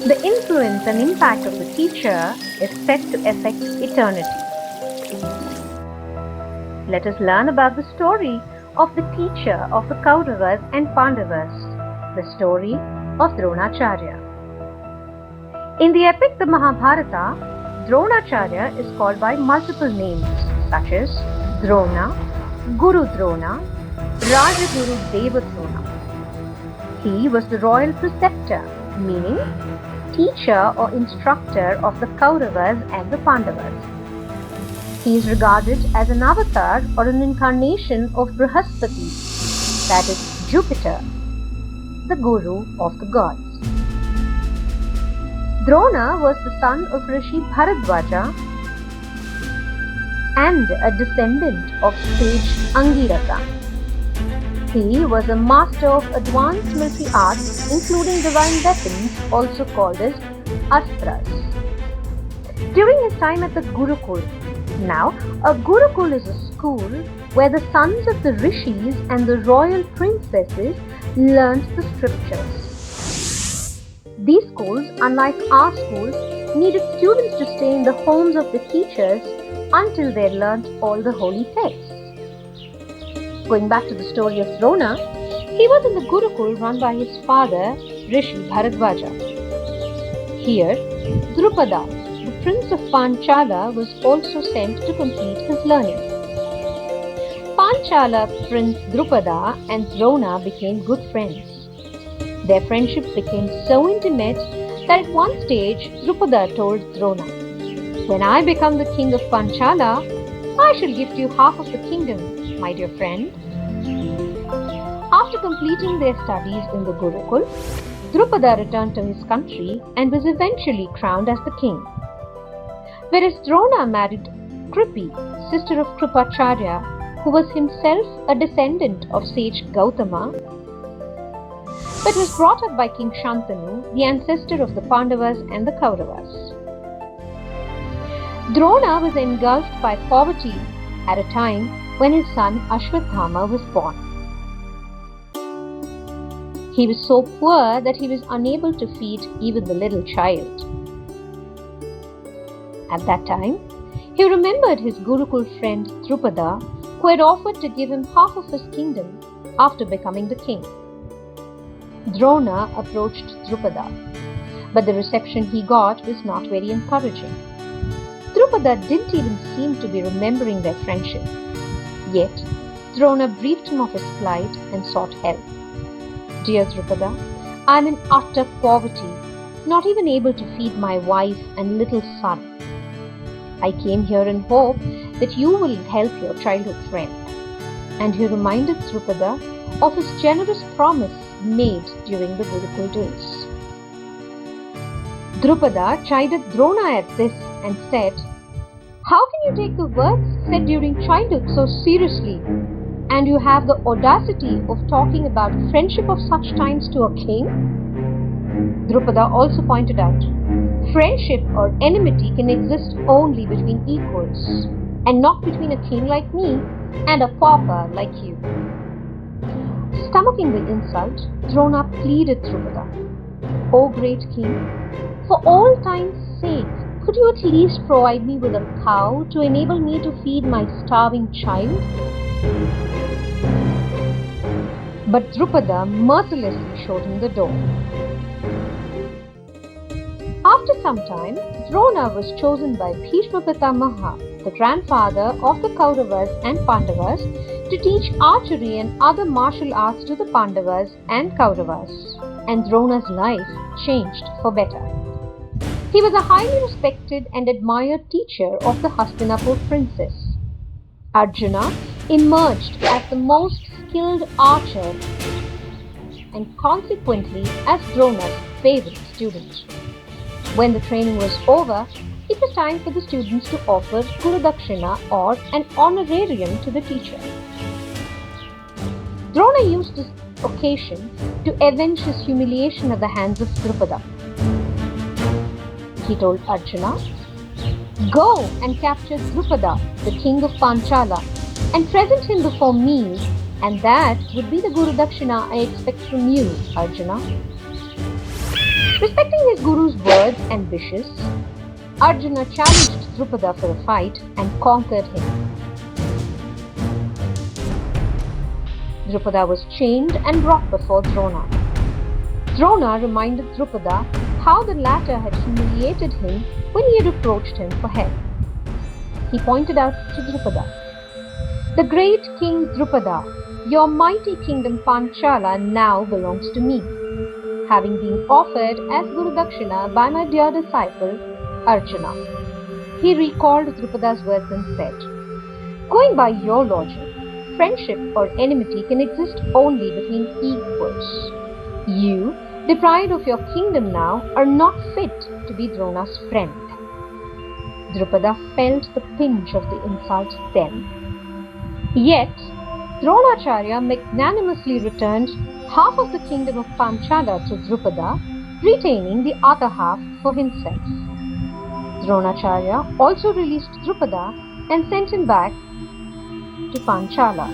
The influence and impact of the teacher is said to affect eternity. Let us learn about the story of the teacher of the Kauravas and Pandavas, the story of Dronacharya. In the epic the Mahabharata, Dronacharya is called by multiple names such as Drona, Guru Drona, Rajaguru Devadrona. He was the royal preceptor, meaning teacher or instructor of the Kauravas and the Pandavas. He is regarded as an avatar or an incarnation of Brihaspati, that is Jupiter, the guru of the gods. Drona was the son of Rishi Bharadwaja and a descendant of sage Angiraka. He was a master of advanced military arts, including divine weapons, also called as Astras. During his time at the Gurukul, now a Gurukul is a school where the sons of the rishis and the royal princesses learnt the scriptures. These schools, unlike our schools, needed students to stay in the homes of the teachers until they learnt all the holy texts. Going back to the story of Drona, he was in the Gurukul run by his father, Rishi Bharadwaja. Here, Drupada, the prince of Panchala, was also sent to complete his learning. Panchala Prince Drupada and Drona became good friends. Their friendship became so intimate that at one stage Drupada told Drona, "When I become the king of Panchala, I shall gift you half of the kingdom, my dear friend." After completing their studies in the Gurukul, Drupada returned to his country and was eventually crowned as the king. Whereas Drona married Kripi, sister of Kripacharya, who was himself a descendant of sage Gautama, but was brought up by King Shantanu, the ancestor of the Pandavas and the Kauravas. Drona was engulfed by poverty at a time when his son Ashwathama was born. He was so poor that he was unable to feed even the little child. At that time, he remembered his Gurukul friend Drupada, who had offered to give him half of his kingdom after becoming the king. Drona approached Drupada, but the reception he got was not very encouraging. Drupada didn't even seem to be remembering their friendship. Yet, Drona briefed him of his plight and sought help. "Dear Drupada, I am in utter poverty, not even able to feed my wife and little son. I came here in hope that you will help your childhood friend." And he reminded Drupada of his generous promise made during the Gurukul days. Drupada chided Drona at this and said, "How can you take the words said during childhood so seriously? And you have the audacity of talking about friendship of such times to a king?" Drupada also pointed out, friendship or enmity can exist only between equals, and not between a king like me and a pauper like you. Stomaching the insult, Drona pleaded Drupada, "O great king, for all time's sake, could you at least provide me with a cow to enable me to feed my starving child?" But Drupada mercilessly showed him the door. After some time, Drona was chosen by Bhishma Pitamaha, the grandfather of the Kauravas and Pandavas, to teach archery and other martial arts to the Pandavas and Kauravas, and Drona's life changed for better. He was a highly respected and admired teacher of the Hastinapur princess. Arjuna emerged as the most skilled archer and consequently as Drona's favorite student. When the training was over, it was time for the students to offer Guru Dakshina or an honorarium to the teacher. Drona used this occasion to avenge his humiliation at the hands of Drupada. He told Arjuna, "Go and capture Drupada, the king of Panchala, and present him before me, and that would be the Guru Dakshina I expect from you, Arjuna." Respecting his guru's words and wishes, Arjuna challenged Drupada for a fight and conquered him. Drupada was chained and brought before Drona. Drona reminded Drupada how the latter had humiliated him when he had approached him for help. He pointed out to Drupada, "The great King Drupada, your mighty kingdom Panchala now belongs to me, having been offered as Guru Dakshina by my dear disciple Arjuna." He recalled Drupada's words and said, "Going by your logic, friendship or enmity can exist only between equals. You, deprived of your kingdom now, are not fit to be Drona's friend." Drupada felt the pinch of the insult then. Yet, Dronacharya magnanimously returned half of the kingdom of Panchala to Drupada, retaining the other half for himself. Dronacharya also released Drupada and sent him back to Panchala.